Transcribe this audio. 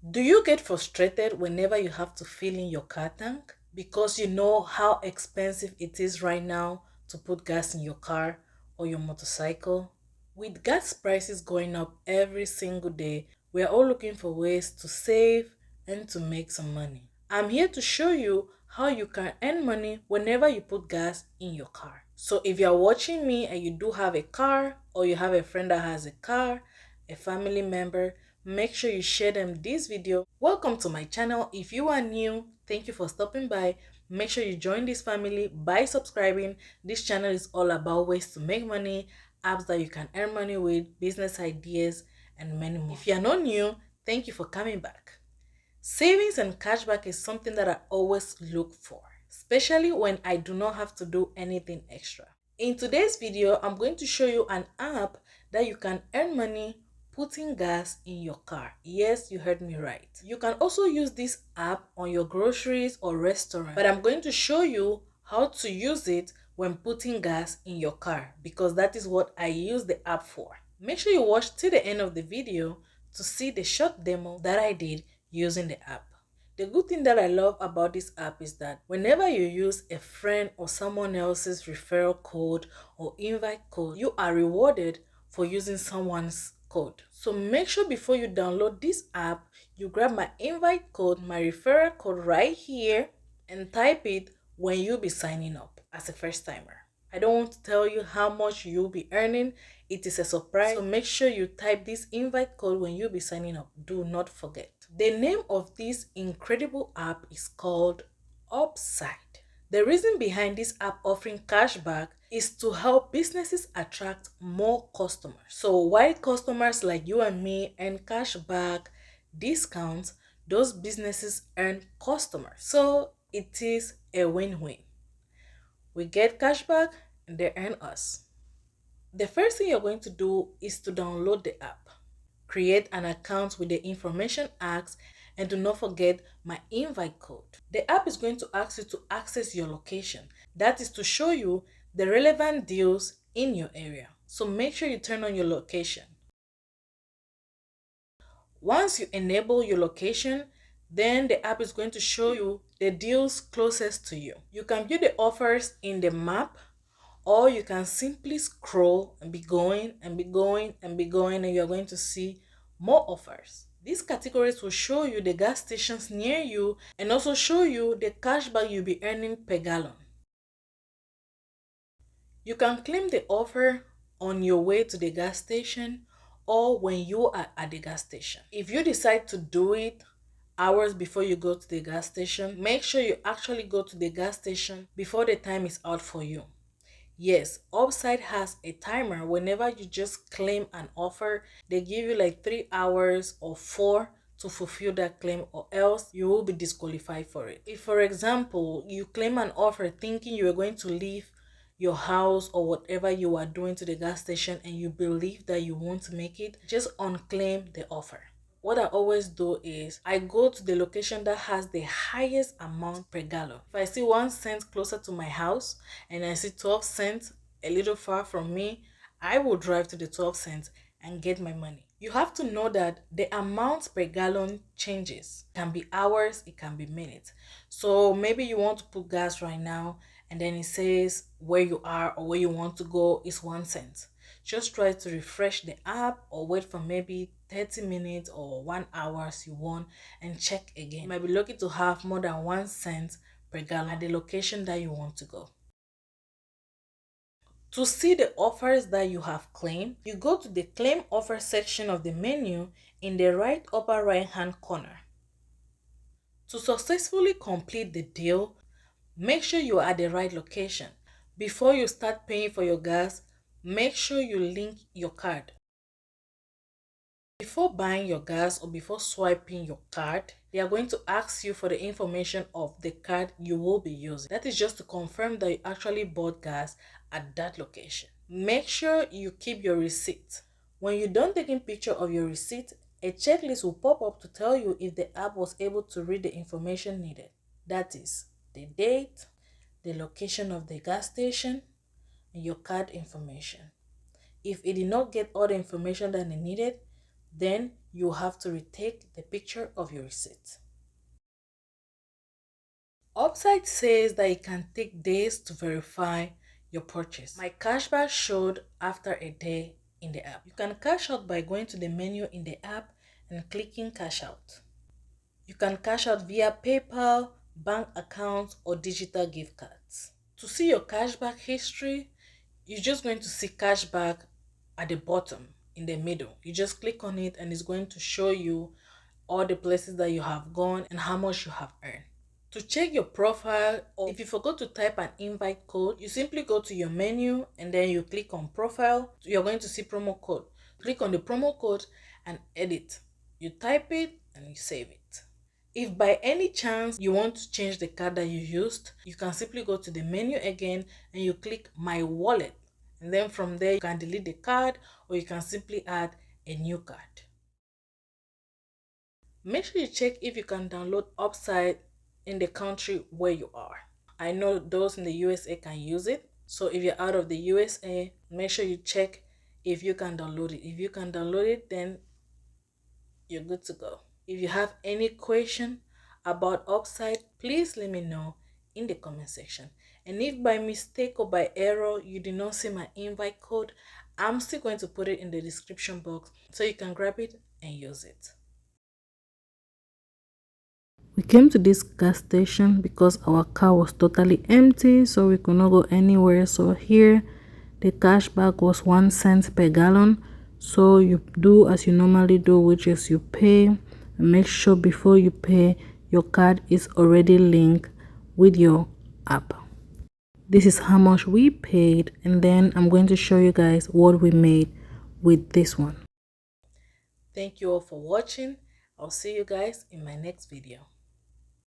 Do you get frustrated whenever you have to fill in your car tank because you know how expensive it is right now to put gas in your car or your motorcycle? With gas prices going up every single day, we are all looking for ways to save and to make some money. I'm here to show you how you can earn money whenever you put gas in your car. So if you're watching me and you do have a car, or you have a friend that has a car, a family member, make sure you share them this video. Welcome to my channel. If you are new, thank you for stopping by. Make sure you join this family by subscribing. This channel is all about ways to make money, apps that you can earn money with, business ideas, and many more. If you're not new, thank you for coming back. Savings and cashback is something that I always look for, especially when I do not have to do anything extra. In today's video, I'm going to show you an app that you can earn money putting gas in your car. Yes, you heard me right. You can also use this app on your groceries or restaurant, but I'm going to show you how to use it when putting gas in your car, because that is what I use the app for. Make sure you watch till the end of the video to see the short demo that I did using the app. The good thing that I love about this app is that whenever you use a friend or someone else's referral code or invite code, you are rewarded for using someone's code. So make sure before you download this app, you grab my invite code, my referral code right here, and type it when you'll be signing up as a first timer. I don't want to tell you how much you'll be earning. It is a surprise. So make sure you type this invite code when you'll be signing up. Do not forget. The name of this incredible app is called Upside. The reason behind this app offering cashback is to help businesses attract more customers. So while customers like you and me earn cashback, discounts, those businesses earn customers. So it is a win-win. We get cashback and they earn us. The first thing you're going to do is to download the app. Create an account with the information asked, and do not forget my invite code. The app is going to ask you to access your location. That is to show you the relevant deals in your area. So make sure you turn on your location. Once you enable your location, then the app is going to show you the deals closest to you. You can view the offers in the map, or you can simply scroll and be going and be going and be going, and you're going to see more offers. These categories will show you the gas stations near you and also show you the cashback you'll be earning per gallon. You can claim the offer on your way to the gas station or when you are at the gas station. If you decide to do it hours before you go to the gas station, make sure you actually go to the gas station before the time is out for you. Yes, Upside has a timer. Whenever you just claim an offer, they give you like 3 hours or 4 to fulfill that claim, or else you will be disqualified for it. If, for example, you claim an offer thinking you are going to leave your house or whatever you are doing to the gas station and you believe that you won't make it, just unclaim the offer. What I always do is I go to the location that has the highest amount per gallon. If I see 1 cent closer to my house and I see 12 cents a little far from me, I will drive to the 12 cents and get my money. You have to know that the amount per gallon changes. It can be hours, it can be minutes. So maybe you want to put gas right now and then it says where you are or where you want to go is 1 cent. Just try to refresh the app or wait for maybe 30 minutes or 1 hour as you want and check again. You might be lucky to have more than 1 cent per gallon at the location that you want to go. To see the offers that you have claimed, you go to the claim offer section of the menu in the right upper right hand corner. To successfully complete the deal, make sure you are at the right location. Before you start paying for your gas, make sure you link your card. Before buying your gas or before swiping your card, they are going to ask you for the information of the card you will be using. That is just to confirm that you actually bought gas at that location. Make sure you keep your receipt. When you're done taking picture of your receipt, a checklist will pop up to tell you if the app was able to read the information needed. That is the date, the location of the gas station, and your card information. If it did not get all the information that it needed, then you have to retake the picture of your receipt. Upside says that it can take days to verify your purchase. My cashback showed after a day in the app. You can cash out by going to the menu in the app and clicking cash out. You can cash out via PayPal, bank accounts, or digital gift cards. To see your cashback history, you're just going to see cashback at the bottom in the middle. You just click on it and it's going to show you all the places that you have gone and how much you have earned. To check your profile, or if you forgot to type an invite code, you simply go to your menu and then you click on profile. You're going to see promo code. Click on the promo code and edit. You type it and you save it. If by any chance you want to change the card that you used, you can simply go to the menu again and you click my wallet. And then from there, you can delete the card or you can simply add a new card. Make sure you check if you can download Upside in the country where you are. I know those in the USA can use it. So if you're out of the USA, make sure you check if you can download it. If you can download it, then you're good to go. If you have any question about Upside, please let me know in the comment section. And if by mistake or by error you did not see my invite code, I'm still going to put it in the description box so you can grab it and use it. We came to this gas station because our car was totally empty, so we could not go anywhere. So here the cashback was 1 cent per gallon. So you do as you normally do, which is you pay, and make sure before you pay your card is already linked with your app. This is how much we paid, and then I'm going to show you guys what we made with this one. Thank you all for watching. I'll see you guys in my next video.